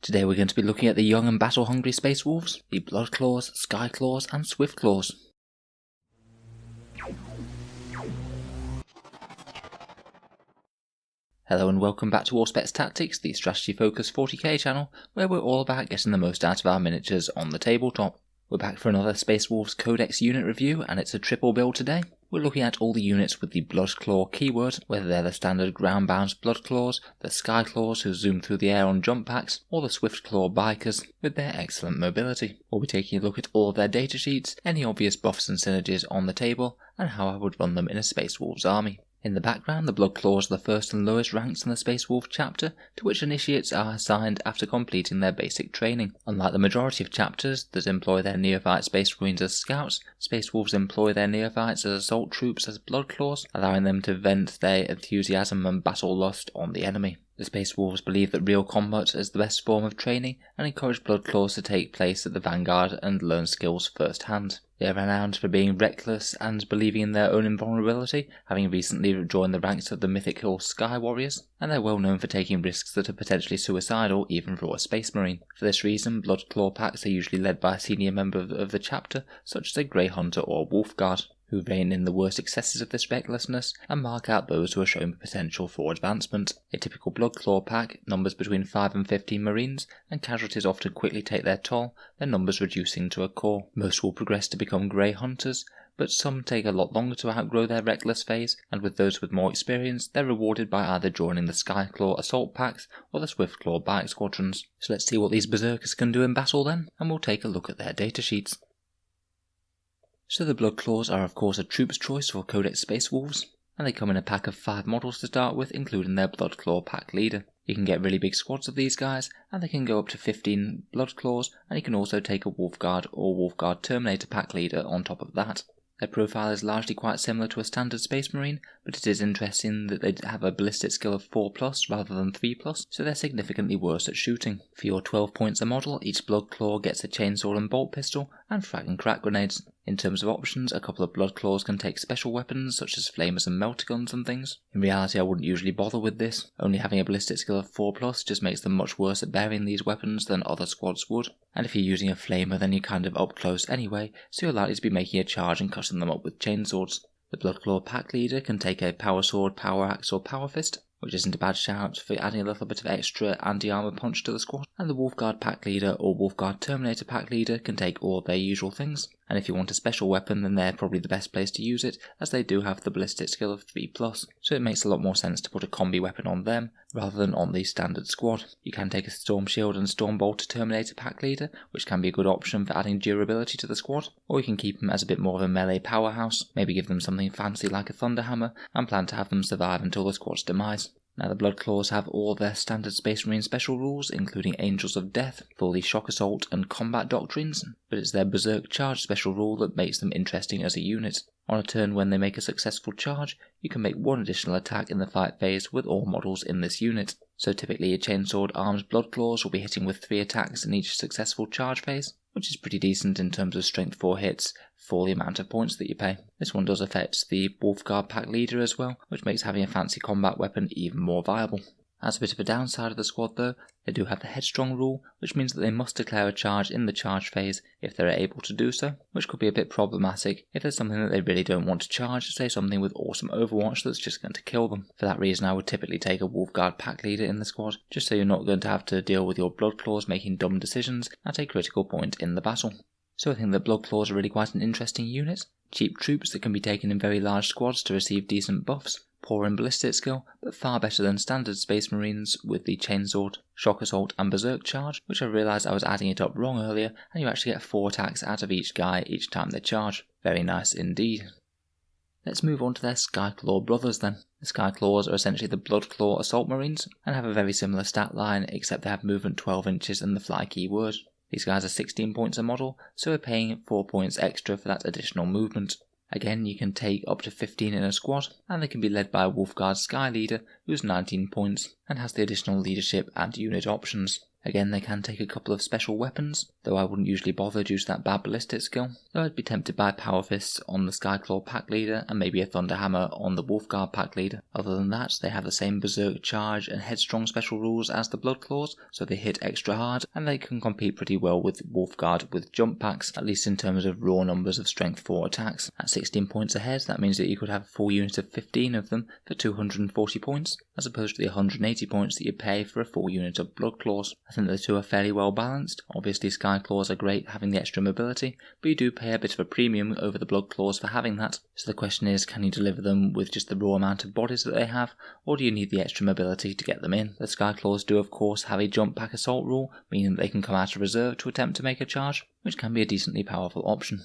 Today we're going to be looking at the young and battle-hungry Space Wolves, the Bloodclaws, Skyclaws and Swiftclaws. Hello and welcome back to Auspex Tactics, the strategy-focused 40k channel, where we're all about getting the most out of our miniatures on the tabletop. We're back for another Space Wolves Codex unit review, and it's a triple build today. We're looking at all the units with the Bloodclaw keyword, whether they're the standard ground-bound Bloodclaws, the Skyclaws who zoom through the air on jump packs, or the Swiftclaw bikers with their excellent mobility. We'll be taking a look at all of their datasheets, any obvious buffs and synergies on the table, and how I would run them in a Space Wolves army. In the background, the Bloodclaws are the first and lowest ranks in the Space Wolf chapter, to which initiates are assigned after completing their basic training. Unlike the majority of chapters that employ their neophyte Space Marines as scouts, Space Wolves employ their neophytes as assault troops as Bloodclaws, allowing them to vent their enthusiasm and battle lust on the enemy. The Space Wolves believe that real combat is the best form of training and encourage Bloodclaws to take place at the vanguard and learn skills firsthand. They are renowned for being reckless and believing in their own invulnerability, having recently joined the ranks of the mythical Sky Warriors, and they're well known for taking risks that are potentially suicidal even for a Space Marine. For this reason, Bloodclaw packs are usually led by a senior member of the chapter, such as a Grey Hunter or Wolf Guard, who reign in the worst excesses of this recklessness and mark out those who are showing potential for advancement. A typical Bloodclaw pack numbers between 5 and 15 Marines, and casualties often quickly take their toll, their numbers reducing to a core. Most will progress to become Grey Hunters, but some take a lot longer to outgrow their reckless phase, and with those with more experience, they're rewarded by either joining the Skyclaw assault packs or the Swiftclaw bike squadrons. So let's see what these berserkers can do in battle then, and we'll take a look at their datasheets. So the Bloodclaws are of course a troop's choice for Codex Space Wolves, and they come in a pack of 5 models to start with, including their Bloodclaw pack leader. You can get really big squads of these guys, and they can go up to 15 Bloodclaws, and you can also take a Wolf Guard or Wolf Guard Terminator pack leader on top of that. Their profile is largely quite similar to a standard Space Marine, but it is interesting that they have a ballistic skill of 4+ rather than 3+, so they're significantly worse at shooting. For your 12 points a model, each Bloodclaw gets a chainsaw and bolt pistol, and frag and crack grenades. In terms of options, a couple of Bloodclaws can take special weapons such as flamers and meltaguns and things. In reality, I wouldn't usually bother with this. Only having a ballistic skill of 4+ just makes them much worse at bearing these weapons than other squads would. And if you're using a flamer, then you're kind of up close anyway, so you're likely to be making a charge and cutting them up with chainswords. The Bloodclaw pack leader can take a power sword, power axe or power fist, which isn't a bad shout for adding a little bit of extra anti-armor punch to the squad. And the Wolf Guard pack leader or Wolf Guard Terminator pack leader can take all their usual things. And if you want a special weapon, then they're probably the best place to use it, as they do have the ballistic skill of 3+, so it makes a lot more sense to put a combi weapon on them rather than on the standard squad. You can take a Storm Shield and Storm Bolter Terminator pack leader, which can be a good option for adding durability to the squad, or you can keep them as a bit more of a melee powerhouse, maybe give them something fancy like a Thunderhammer, and plan to have them survive until the squad's demise. Now the Bloodclaws have all their standard Space Marine special rules, including Angels of Death, fully Shock Assault and Combat Doctrines, but it's their Berserk Charge special rule that makes them interesting as a unit. On a turn when they make a successful charge, you can make 1 additional attack in the fight phase with all models in this unit. So typically a chainsword armed Bloodclaws will be hitting with 3 attacks in each successful charge phase, which is pretty decent in terms of strength 4 hits for the amount of points that you pay. This one does affect the Wolf Guard pack leader as well, which makes having a fancy combat weapon even more viable. As a bit of a downside of the squad though, they do have the headstrong rule, which means that they must declare a charge in the charge phase if they're able to do so, which could be a bit problematic if there's something that they really don't want to charge, say something with awesome overwatch that's just going to kill them. For that reason I would typically take a Wolf Guard pack leader in the squad, just so you're not going to have to deal with your Bloodclaws making dumb decisions at a critical point in the battle. So I think that Bloodclaws are really quite an interesting unit. Cheap troops that can be taken in very large squads to receive decent buffs, poor in ballistic skill, but far better than standard Space Marines with the Chainsword, Shock Assault and Berserk Charge, which I realised I was adding it up wrong earlier, and you actually get 4 attacks out of each guy each time they charge. Very nice indeed. Let's move on to their Skyclaw brothers then. The Skyclaws are essentially the Bloodclaw Assault Marines, and have a very similar stat line, except they have movement 12 inches and the fly keyword. These guys are 16 points a model, so we're paying 4 points extra for that additional movement. Again, you can take up to 15 in a squad, and they can be led by a Wolf Guard Sky Leader who's 19 points and has the additional leadership and unit options. Again, they can take a couple of special weapons, though I wouldn't usually bother due to that bad ballistic skill, though I'd be tempted by Power Fists on the Skyclaw pack leader and maybe a Thunderhammer on the Wolfguard pack leader. Other than that, they have the same Berserk charge and Headstrong special rules as the Bloodclaws, so they hit extra hard and they can compete pretty well with Wolfguard with jump packs, at least in terms of raw numbers of strength 4 attacks. At 16 points ahead, that means that you could have a full unit of 15 of them for 240 points, as opposed to the 180 points that you pay for a full unit of Bloodclaws. I think the two are fairly well balanced. Obviously Skyclaws are great having the extra mobility, but you do pay a bit of a premium over the Bloodclaws for having that. So the question is, can you deliver them with just the raw amount of bodies that they have, or do you need the extra mobility to get them in? The Skyclaws do of course have a jump pack assault rule, meaning that they can come out of reserve to attempt to make a charge, which can be a decently powerful option.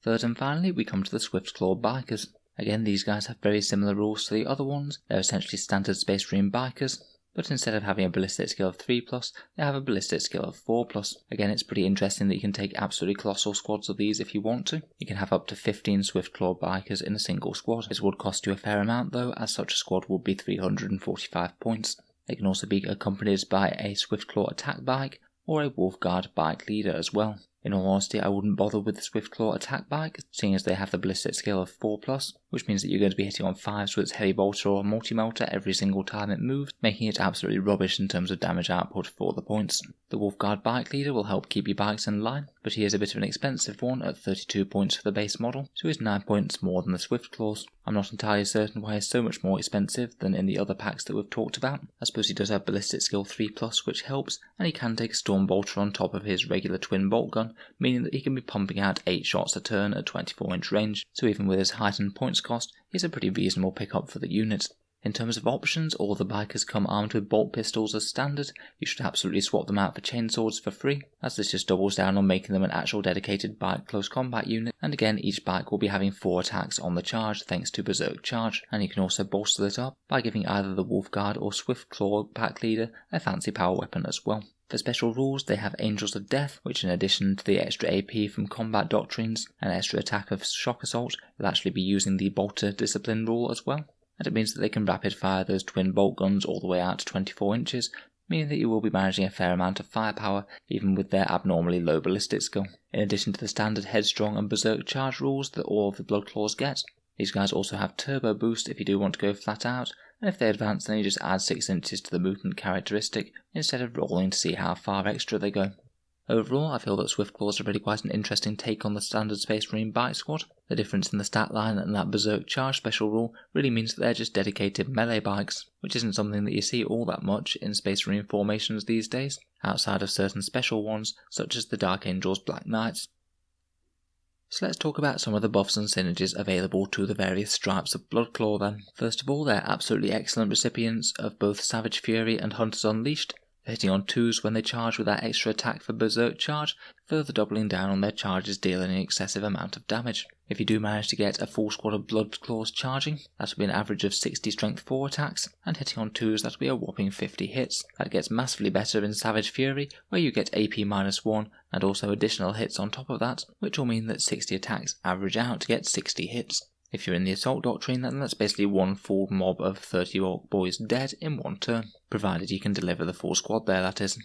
Third and finally, we come to the Swiftclaw Bikers. Again, these guys have very similar rules to the other ones. They're essentially standard Space Marine Bikers, but instead of having a ballistic skill of 3+, they have a ballistic skill of 4+. Again, it's pretty interesting that you can take absolutely colossal squads of these if you want to. You can have up to 15 Swiftclaw Bikers in a single squad. This would cost you a fair amount though, as such a squad would be 345 points. They can also be accompanied by a Swiftclaw attack bike, or a Wolfguard bike leader as well. In all honesty, I wouldn't bother with the Swiftclaw attack bike, seeing as they have the ballistic skill of 4+, which means that you're going to be hitting on 5s with its heavy bolter or multi-melter every single time it moves, making it absolutely rubbish in terms of damage output for the points. The Wolfguard bike leader will help keep your bikes in line, but he is a bit of an expensive one at 32 points for the base model, so he's 9 points more than the Swiftclaws. I'm not entirely certain why he's so much more expensive than in the other packs that we've talked about. I suppose he does have ballistic skill 3+, which helps, and he can take a storm bolter on top of his regular twin bolt gun, meaning that he can be pumping out 8 shots a turn at 24-inch range, so even with his heightened points cost, he's a pretty reasonable pickup for the unit. In terms of options, all the bikers come armed with bolt pistols as standard. You should absolutely swap them out for chainswords for free, as this just doubles down on making them an actual dedicated bike close combat unit, and again each bike will be having 4 attacks on the charge thanks to Berserk charge, and you can also bolster it up by giving either the Wolfguard or Swiftclaw pack leader a fancy power weapon as well. For special rules, they have Angels of Death, which in addition to the extra AP from combat doctrines and extra attack of shock assault, will actually be using the bolter discipline rule as well. And it means that they can rapid fire those twin bolt guns all the way out to 24 inches, meaning that you will be managing a fair amount of firepower even with their abnormally low ballistic skill. In addition to the standard Headstrong and Berserk charge rules that all of the Bloodclaws get, these guys also have turbo boost if you do want to go flat out, and if they advance then you just add 6 inches to the movement characteristic instead of rolling to see how far extra they go. Overall, I feel that Swiftclaws are really quite an interesting take on the standard Space Marine bike squad. The difference in the stat line and that Berserk charge special rule really means that they're just dedicated melee bikes, which isn't something that you see all that much in Space Marine formations these days, outside of certain special ones such as the Dark Angels Black Knights. So let's talk about some of the buffs and synergies available to the various stripes of Bloodclaw then. First of all, they're absolutely excellent recipients of both Savage Fury and Hunters Unleashed, hitting on 2s when they charge with that extra attack for Berserk charge, further doubling down on their charges dealing an excessive amount of damage. If you do manage to get a full squad of Bloodclaws charging, that will be an average of 60 strength 4 attacks, and hitting on 2s that will be a whopping 50 hits. That gets massively better in Savage Fury, where you get AP -1 and also additional hits on top of that, which will mean that 60 attacks average out to get 60 hits. If you're in the Assault Doctrine, then that's basically one full mob of 30 orc boys dead in one turn, provided you can deliver the full squad there, that is.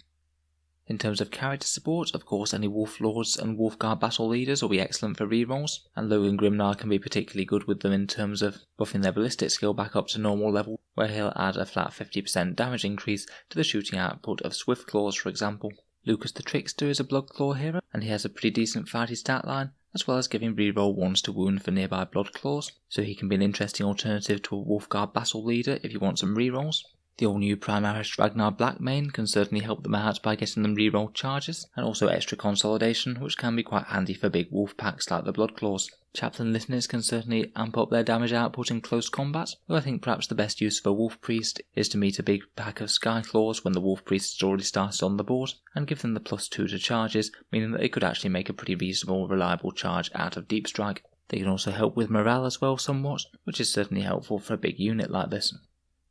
In terms of character support, of course any Wolf Lords and Wolfguard battle leaders will be excellent for rerolls, and Logan Grimnar can be particularly good with them in terms of buffing their ballistic skill back up to normal level, where he'll add a flat 50% damage increase to the shooting output of Swiftclaws for example. Lucas the Trickster is a Bloodclaw hero, and he has a pretty decent fighty stat line, as well as giving reroll 1s to wound for nearby Bloodclaws, so he can be an interesting alternative to a Wolfguard battle leader if you want some rerolls. The all-new Primaris Ragnar Blackmane can certainly help them out by getting them reroll charges, and also extra consolidation, which can be quite handy for big wolf packs like the Bloodclaws. Chaplain Listeners can certainly amp up their damage output in close combat, though I think perhaps the best use of a Wolf Priest is to meet a big pack of Skyclaws when the Wolf Priest has already started on the board, and give them the +2 to charges, meaning that they could actually make a pretty reasonable, reliable charge out of Deep Strike. They can also help with morale as well somewhat, which is certainly helpful for a big unit like this.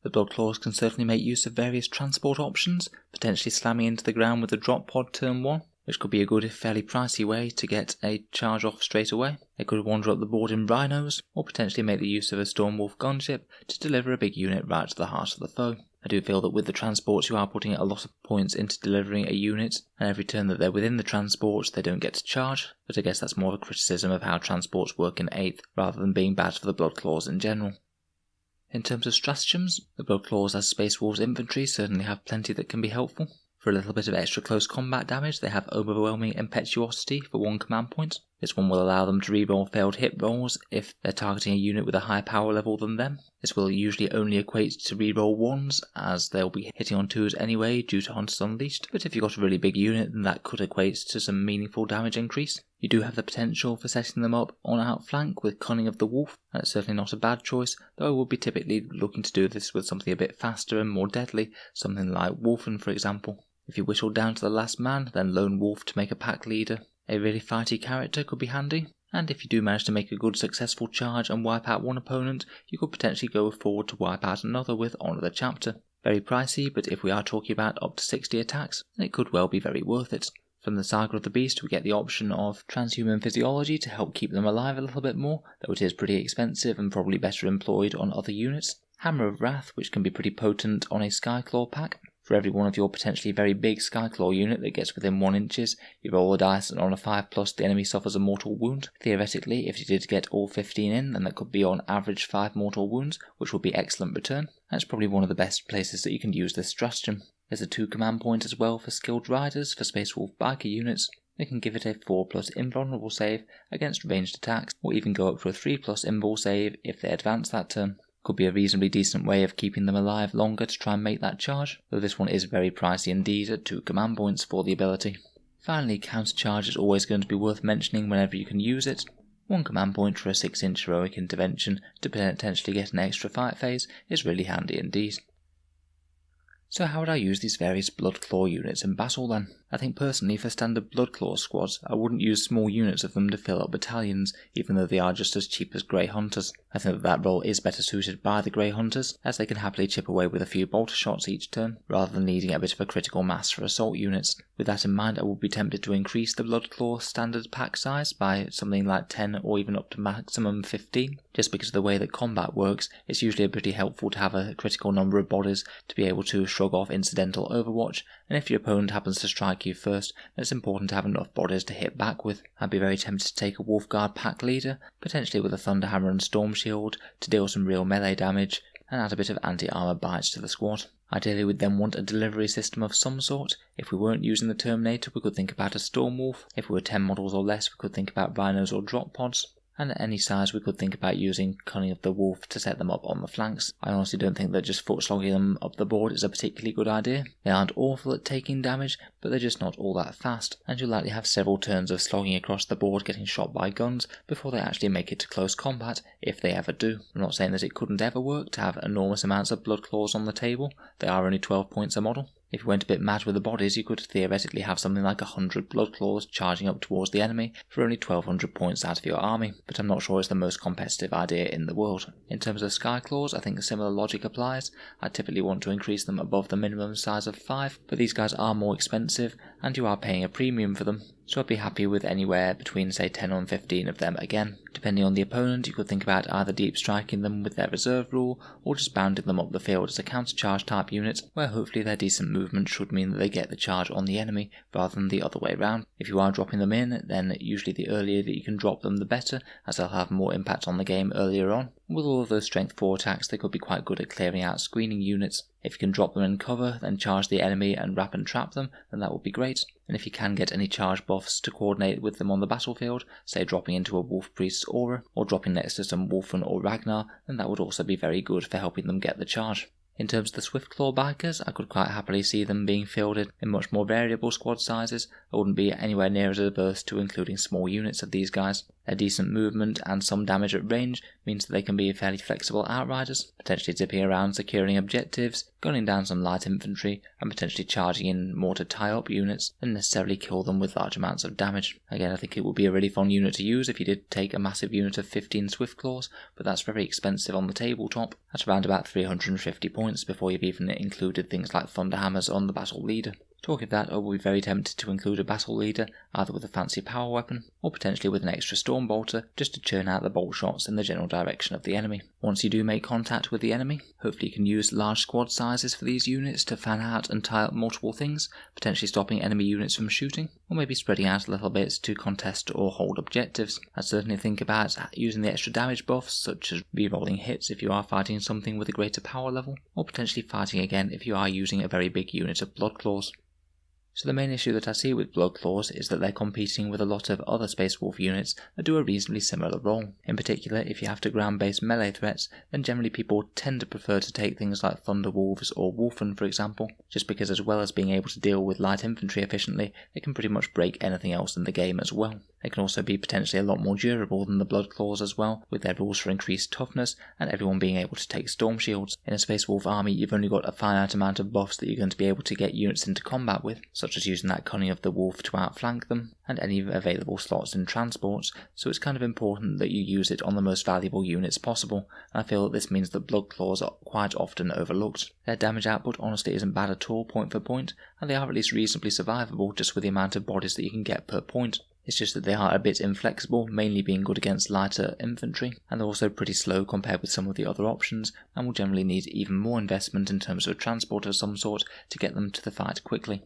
The Bloodclaws can certainly make use of various transport options, potentially slamming into the ground with a drop pod turn 1, which could be a good if fairly pricey way to get a charge off straight away. They could wander up the board in rhinos, or potentially make the use of a Stormwolf gunship to deliver a big unit right to the heart of the foe. I do feel that with the transports you are putting a lot of points into delivering a unit, and every turn that they're within the transports they don't get to charge, but I guess that's more of a criticism of how transports work in 8th rather than being bad for the Bloodclaws in general. In terms of stratagems, the Bloodclaws as Space Wolves infantry certainly have plenty that can be helpful. For a little bit of extra close combat damage, they have Overwhelming Impetuosity for 1 command point. This one will allow them to reroll failed hit rolls if they're targeting a unit with a higher power level than them. This will usually only equate to reroll 1s, as they'll be hitting on 2s anyway due to Hunters Unleashed, but if you've got a really big unit then that could equate to some meaningful damage increase. You do have the potential for setting them up on outflank with Cunning of the Wolf, and it's certainly not a bad choice, though I would be typically looking to do this with something a bit faster and more deadly, something like Wolfen for example. If you whittle down to the last man, then Lone Wolf to make a pack leader. A really fighty character could be handy, and if you do manage to make a good successful charge and wipe out one opponent, you could potentially go forward to wipe out another with Honour the Chapter. Very pricey, but if we are talking about up to 60 attacks, then it could well be very worth it. From the Saga of the Beast we get the option of Transhuman Physiology to help keep them alive a little bit more, though it is pretty expensive and probably better employed on other units. Hammer of Wrath, which can be pretty potent on a Skyclaw pack. For every one of your potentially very big Skyclaw unit that gets within 1 inches, you roll a dice and on a 5+ the enemy suffers a mortal wound. Theoretically, if you did get all 15 in, then that could be on average 5 mortal wounds, which would be excellent return. That's probably one of the best places that you can use this stratagem. There's a 2 command point as well for Skilled Riders for Space Wolf biker units. They can give it a 4+ invulnerable save against ranged attacks, or even go up to a 3+ invul save if they advance that turn. Could be a reasonably decent way of keeping them alive longer to try and make that charge, though this one is very pricey indeed at 2 command points for the ability. Finally, counter charge is always going to be worth mentioning whenever you can use it. 1 command point for a 6-inch heroic intervention to potentially get an extra fight phase is really handy indeed. So how would I use these various Bloodclaw units in battle then? I think personally for standard Bloodclaw squads, I wouldn't use small units of them to fill up battalions, even though they are just as cheap as Grey Hunters. I think that role is better suited by the Grey Hunters, as they can happily chip away with a few bolter shots each turn, rather than needing a bit of a critical mass for assault units. With that in mind, I would be tempted to increase the Bloodclaw standard pack size by something like 10 or even up to maximum 15. Just because of the way that combat works, it's usually pretty helpful to have a critical number of bodies to be able to shrug off incidental overwatch, and if your opponent happens to strike you first, then it's important to have enough bodies to hit back with. I'd be very tempted to take a Wolfguard pack leader, potentially with a Thunderhammer and Storm Shield, to deal some real melee damage, and add a bit of anti-armor bites to the squad. Ideally we'd then want a delivery system of some sort. If we weren't using the Terminator we could think about a Storm Wolf, if we were 10 models or less we could think about Rhinos or Drop Pods. And at any size we could think about using Cunning of the Wolf to set them up on the flanks. I honestly don't think that just foot slogging them up the board is a particularly good idea. They aren't awful at taking damage, but they're just not all that fast, and you'll likely have several turns of slogging across the board getting shot by guns before they actually make it to close combat, if they ever do. I'm not saying that it couldn't ever work to have enormous amounts of Bloodclaws on the table, they are only 12 points a model. If you went a bit mad with the bodies, you could theoretically have something like 100 Bloodclaws charging up towards the enemy for only 1200 points out of your army, but I'm not sure it's the most competitive idea in the world. In terms of Skyclaws, I think a similar logic applies. I typically want to increase them above the minimum size of 5, but these guys are more expensive, and you are paying a premium for them. So I'd be happy with anywhere between say 10 and 15 of them again. Depending on the opponent, you could think about either deep striking them with their reserve rule, or just bounding them up the field as a counter-charge type unit, where hopefully their decent movement should mean that they get the charge on the enemy, rather than the other way around. If you are dropping them in, then usually the earlier that you can drop them the better, as they'll have more impact on the game earlier on. With all of those strength 4 attacks, they could be quite good at clearing out screening units. If you can drop them in cover, then charge the enemy and wrap and trap them, then that would be great. And if you can get any charge buffs to coordinate with them on the battlefield, say dropping into a Wolf Priest's aura, or dropping next to some Wolfen or Ragnar, then that would also be very good for helping them get the charge. In terms of the Swiftclaw bikers, I could quite happily see them being fielded in much more variable squad sizes. I wouldn't be anywhere near as averse to including small units of these guys. Their decent movement and some damage at range means that they can be fairly flexible outriders, potentially zipping around securing objectives, gunning down some light infantry, and potentially charging in more to tie up units than necessarily kill them with large amounts of damage. Again, I think it would be a really fun unit to use if you did take a massive unit of 15 Swiftclaws, but that's very expensive on the tabletop, at around about 350 points before you've even included things like Thunderhammers on the battle leader. Talking of that, I will be very tempted to include a battle leader, either with a fancy power weapon, or potentially with an extra storm bolter, just to churn out the bolt shots in the general direction of the enemy. Once you do make contact with the enemy, hopefully you can use large squad sizes for these units to fan out and tie up multiple things, potentially stopping enemy units from shooting, or maybe spreading out a little bit to contest or hold objectives. I'd certainly think about using the extra damage buffs, such as re-rolling hits if you are fighting something with a greater power level, or potentially fighting again if you are using a very big unit of Bloodclaws. So the main issue that I see with Bloodclaws is that they're competing with a lot of other Space Wolf units that do a reasonably similar role. In particular, if you have to ground-based melee threats, then generally people tend to prefer to take things like Thunderwolves or Wolfen, for example, just because as well as being able to deal with light infantry efficiently, they can pretty much break anything else in the game as well. They can also be potentially a lot more durable than the Bloodclaws as well, with their rules for increased toughness and everyone being able to take storm shields. In a Space Wolf army, you've only got a finite amount of buffs that you're going to be able to get units into combat with, such as using that Cunning of the Wolf to outflank them, and any available slots in transports, so it's kind of important that you use it on the most valuable units possible, and I feel that this means that Bloodclaws are quite often overlooked. Their damage output honestly isn't bad at all point for point, and they are at least reasonably survivable just with the amount of bodies that you can get per point. It's just that they are a bit inflexible, mainly being good against lighter infantry, and they're also pretty slow compared with some of the other options, and will generally need even more investment in terms of a transport of some sort to get them to the fight quickly.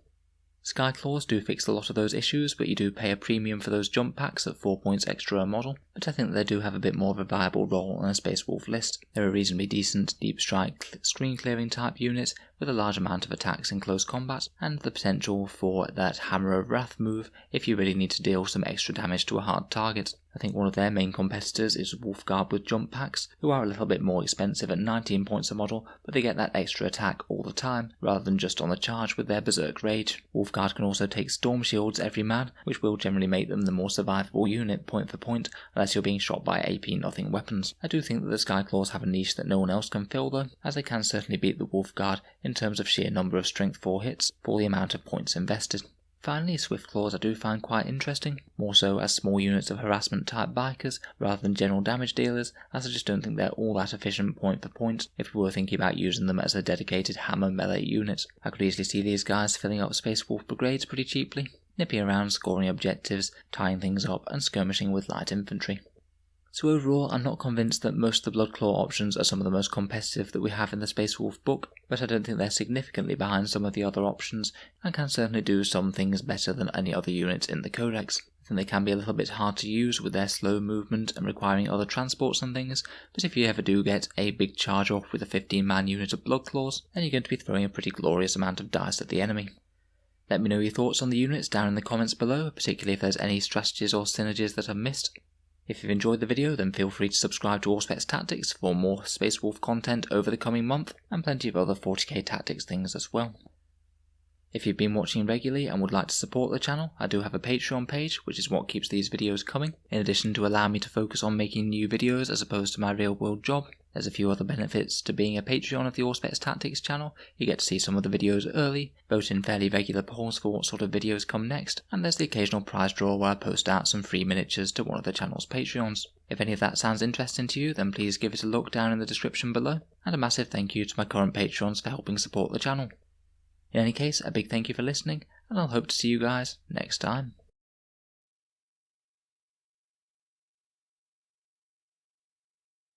Skyclaws do fix a lot of those issues, but you do pay a premium for those jump packs at 4 points extra a model, but I think that they do have a bit more of a viable role on a Space Wolf list. They're a reasonably decent deep strike screen clearing type unit with a large amount of attacks in close combat, and the potential for that Hammer of Wrath move if you really need to deal some extra damage to a hard target. I think one of their main competitors is Wolfguard with jump packs, who are a little bit more expensive at 19 points a model, but they get that extra attack all the time, rather than just on the charge with their Berserk Rage. Wolfguard can also take Storm Shields every man, which will generally make them the more survivable unit point for point, unless you're being shot by AP nothing weapons. I do think that the Skyclaws have a niche that no one else can fill though, as they can certainly beat the Wolfguard in terms of sheer number of strength 4 hits for the amount of points invested. Finally, Swiftclaws I do find quite interesting, more so as small units of harassment type bikers rather than general damage dealers, as I just don't think they're all that efficient point for point if we were thinking about using them as a dedicated hammer melee unit. I could easily see these guys filling up Space Wolf brigades pretty cheaply, nipping around scoring objectives, tying things up and skirmishing with light infantry. So overall, I'm not convinced that most of the Bloodclaw options are some of the most competitive that we have in the Space Wolf book, but I don't think they're significantly behind some of the other options, and can certainly do some things better than any other units in the Codex. I think they can be a little bit hard to use with their slow movement and requiring other transports and things, but if you ever do get a big charge off with a 15-man unit of Bloodclaws, then you're going to be throwing a pretty glorious amount of dice at the enemy. Let me know your thoughts on the units down in the comments below, particularly if there's any strategies or synergies that I've missed. If you've enjoyed the video, then feel free to subscribe to Auspex Tactics for more Space Wolf content over the coming month, and plenty of other 40k tactics things as well. If you've been watching regularly and would like to support the channel, I do have a Patreon page, which is what keeps these videos coming, in addition to allow me to focus on making new videos as opposed to my real world job. There's a few other benefits to being a Patreon of the Auspex Tactics channel. You get to see some of the videos early, vote in fairly regular polls for what sort of videos come next, and there's the occasional prize draw where I post out some free miniatures to one of the channel's Patreons. If any of that sounds interesting to you, then please give it a look down in the description below, and a massive thank you to my current Patrons for helping support the channel. In any case, a big thank you for listening, and I'll hope to see you guys next time.